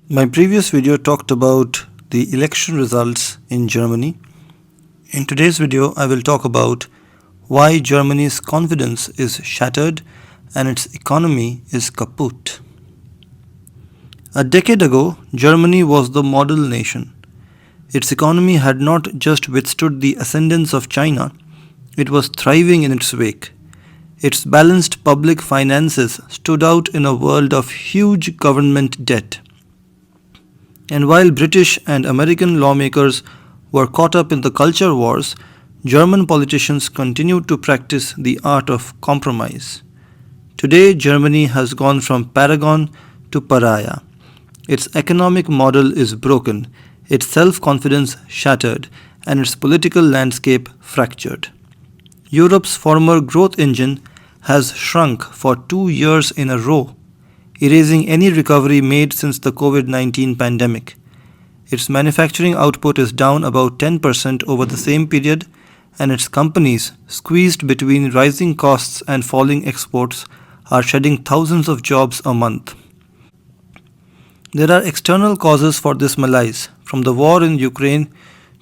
My previous video talked about the election results in Germany. In today's video, I will talk about why Germany's confidence is shattered and its economy is kaput. A decade ago, Germany was the model nation. Its economy had not just withstood the ascendance of China, it was thriving in its wake. Its balanced public finances stood out in a world of huge government debt. And while British and American lawmakers were caught up in the culture wars, German politicians continued to practice the art of compromise. Today, Germany has gone from paragon to pariah. Its economic model is broken, its self confidence shattered, and its political landscape fractured. Europe's former growth engine has shrunk for 2 years in a row, erasing any recovery made since the COVID-19 pandemic. Its manufacturing output is down about 10% over the same period, and its companies, squeezed between rising costs and falling exports, are shedding thousands of jobs a month. There are external causes for this malaise, from the war in Ukraine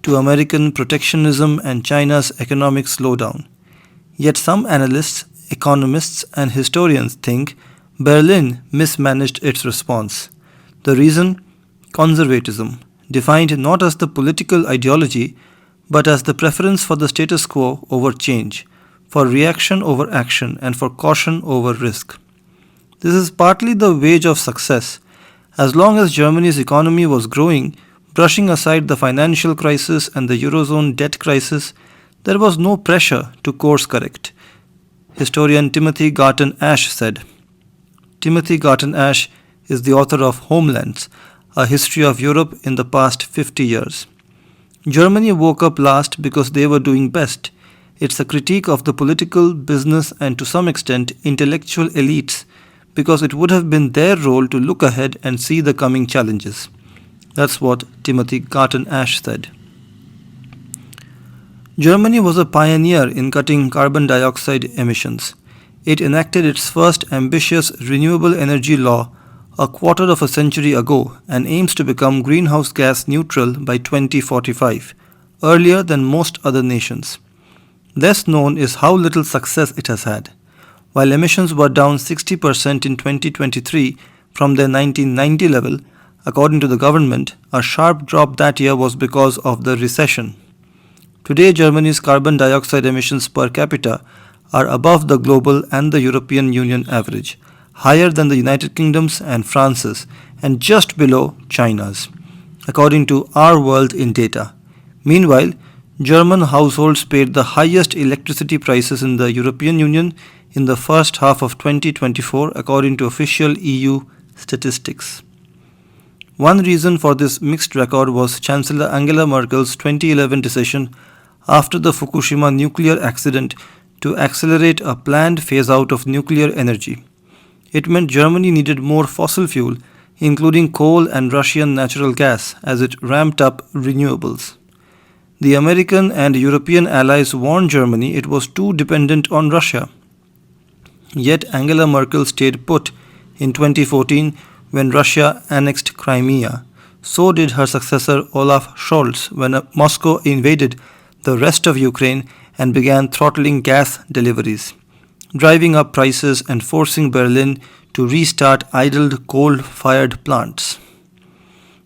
to American protectionism and China's economic slowdown. Yet some analysts, economists, and historians think Berlin mismanaged its response. The reason? Conservatism, defined not as the political ideology but as the preference for the status quo over change, for reaction over action, and for caution over risk. This is partly the wage of success. As long as Germany's economy was growing, brushing aside the financial crisis and the Eurozone debt crisis, there was no pressure to course correct. Historian Timothy Garton Ash said. Timothy Garton Ash is the author of Homelands, a history of Europe in the past 50 years. Germany woke up last because they were doing best. It's a critique of the political, business, and to some extent intellectual elites, because it would have been their role to look ahead and see the coming challenges. That's what Timothy Garton Ash said. Germany was a pioneer in cutting carbon dioxide emissions. It enacted its first ambitious renewable energy law a quarter of a century ago and aims to become greenhouse gas neutral by 2045, earlier than most other nations. Less known is how little success it has had. While emissions were down 60% in 2023 from their 1990 level, according to the government, a sharp drop that year was because of the recession. Today, Germany's carbon dioxide emissions per capita are above the global and the European Union average, higher than the United Kingdom's and France's, and just below China's, according to Our World in Data. Meanwhile, German households paid the highest electricity prices in the European Union in the first half of 2024, according to official EU statistics. One reason for this mixed record was Chancellor Angela Merkel's 2011 decision after the Fukushima nuclear accident to accelerate a planned phase-out of nuclear energy. It meant Germany needed more fossil fuel, including coal and Russian natural gas, as it ramped up renewables. The American and European allies warned Germany it was too dependent on Russia. Yet Angela Merkel stayed put in 2014 when Russia annexed Crimea. So did her successor Olaf Scholz when Moscow invaded the rest of Ukraine and began throttling gas deliveries, driving up prices and forcing Berlin to restart idled coal-fired plants.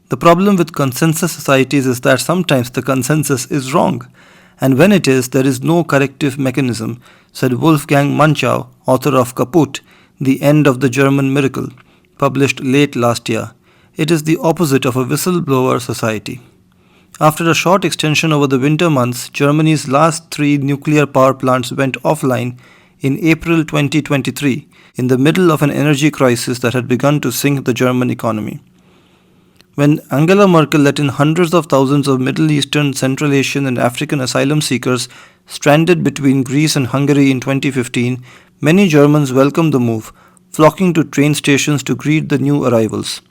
The problem with consensus societies is that sometimes the consensus is wrong, and when it is, there is no corrective mechanism, said Wolfgang Manchau, author of Kaput, The End of the German Miracle, published late last year. It is the opposite of a whistleblower society. After a short extension over the winter months, Germany's last 3 nuclear power plants went offline in April 2023, in the middle of an energy crisis that had begun to sink the German economy. When Angela Merkel let in hundreds of thousands of Middle Eastern, Central Asian, and African asylum seekers stranded between Greece and Hungary in 2015, many Germans welcomed the move, flocking to train stations to greet the new arrivals.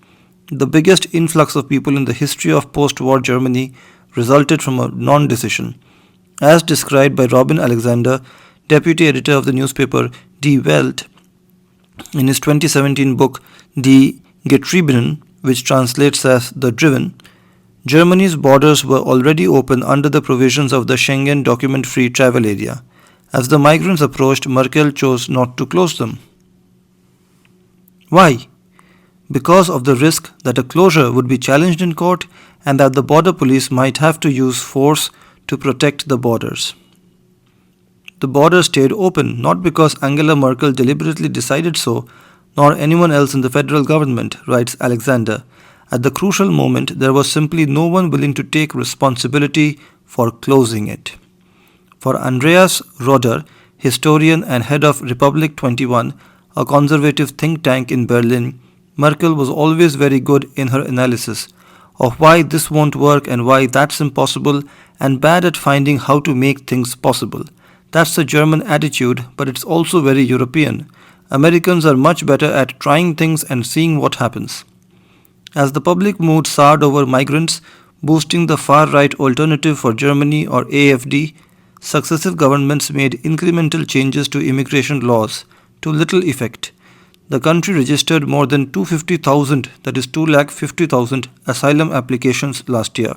The biggest influx of people in the history of post-war Germany resulted from a non-decision. As described by Robin Alexander, deputy editor of the newspaper Die Welt, in his 2017 book Die Getriebenen, which translates as the driven, Germany's borders were already open under the provisions of the Schengen document free travel area. As the migrants approached, Merkel chose not to close them. Why? Because of the risk that a closure would be challenged in court and that the border police might have to use force to protect the borders. The border stayed open not because Angela Merkel deliberately decided so, nor anyone else in the federal government, writes Alexander. At the crucial moment, there was simply no one willing to take responsibility for closing it. For Andreas Roder, historian and head of Republic 21, a conservative think tank in Berlin, Merkel was always very good in her analysis of why this won't work and why that's impossible, and bad at finding how to make things possible. That's the German attitude, but it's also very European. Americans are much better at trying things and seeing what happens. As the public mood soured over migrants, boosting the far-right Alternative for Germany or AfD, successive governments made incremental changes to immigration laws, to little effect. The country registered more than 250,000, that is 250,000 asylum applications last year,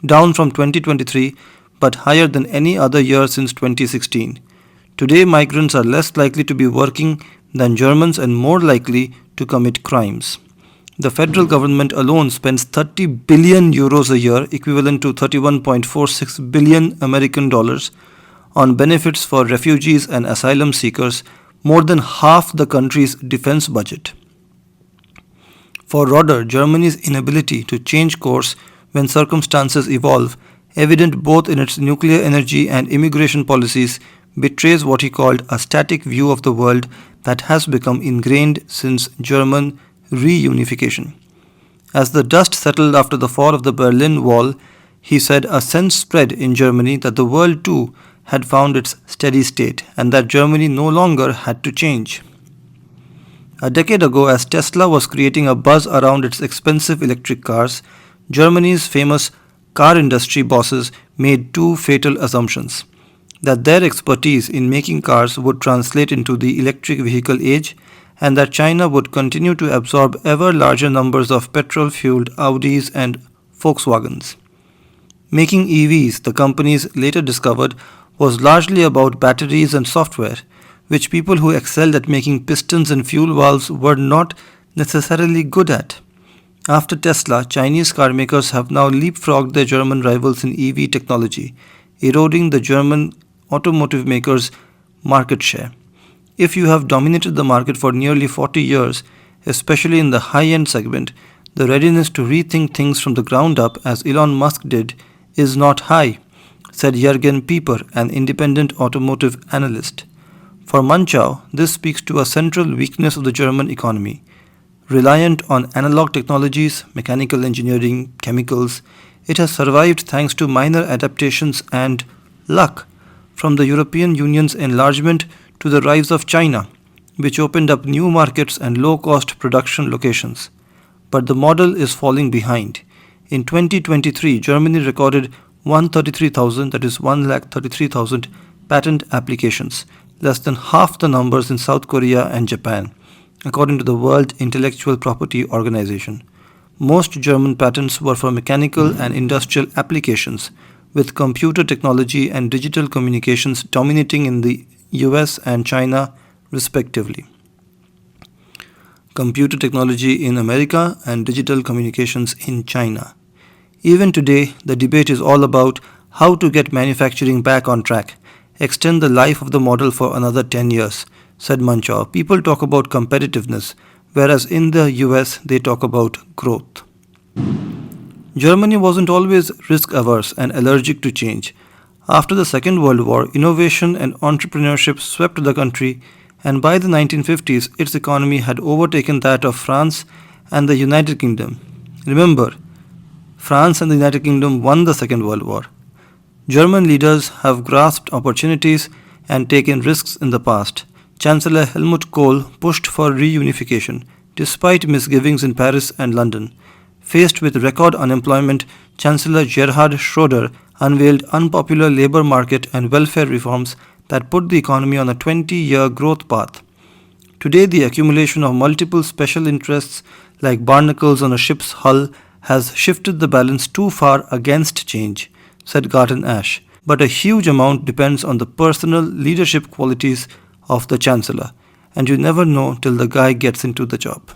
down from 2023 but higher than any other year since 2016. Today, migrants are less likely to be working than Germans and more likely to commit crimes. The federal government alone spends 30 billion euros a year, equivalent to 31.46 billion American dollars, on benefits for refugees and asylum seekers, more than half the country's defense budget. For Roder, Germany's inability to change course when circumstances evolve, evident both in its nuclear energy and immigration policies, betrays what he called a static view of the world that has become ingrained since German reunification. As the dust settled after the fall of the Berlin Wall, he said a sense spread in Germany that the world too had found its steady state and that Germany no longer had to change. A decade ago, as Tesla was creating a buzz around its expensive electric cars, Germany's famous car industry bosses made two fatal assumptions: that their expertise in making cars would translate into the electric vehicle age, and that China would continue to absorb ever larger numbers of petrol-fueled Audis and Volkswagens. Making EVs, the companies later discovered, was largely about batteries and software, which people who excelled at making pistons and fuel valves were not necessarily good at. After Tesla, Chinese car makers have now leapfrogged their German rivals in EV technology, eroding the German automotive makers' market share. If you have dominated the market for nearly 40 years, especially in the high-end segment, the readiness to rethink things from the ground up, as Elon Musk did, is not high, said Jürgen Pieper, an independent automotive analyst. For Manchow, this speaks to a central weakness of the German economy. Reliant on analog technologies, mechanical engineering, chemicals, it has survived thanks to minor adaptations and luck, from the European Union's enlargement to the rise of China, which opened up new markets and low-cost production locations. But the model is falling behind. In 2023, Germany recorded 133,000, that is 133,000 patent applications, less than half the numbers in South Korea and Japan, according to the World Intellectual Property Organization. Most German patents were for mechanical and industrial applications, with computer technology and digital communications dominating in the US and China, respectively. Computer technology in America and digital communications in China. Even today, the debate is all about how to get manufacturing back on track, extend the life of the model for another 10 years, said Manchow. People talk about competitiveness, whereas in the US they talk about growth. Germany wasn't always risk-averse and allergic to change. After the Second World War, innovation and entrepreneurship swept the country, and by the 1950s, its economy had overtaken that of France and the United Kingdom. Remember, France and the United Kingdom won the Second World War. German leaders have grasped opportunities and taken risks in the past. Chancellor Helmut Kohl pushed for reunification, despite misgivings in Paris and London. Faced with record unemployment, Chancellor Gerhard Schröder unveiled unpopular labor market and welfare reforms that put the economy on a 20-year growth path. Today, the accumulation of multiple special interests like barnacles on a ship's hull, has shifted the balance too far against change, said Garton Ash. But a huge amount depends on the personal leadership qualities of the Chancellor, and you never know till the guy gets into the job.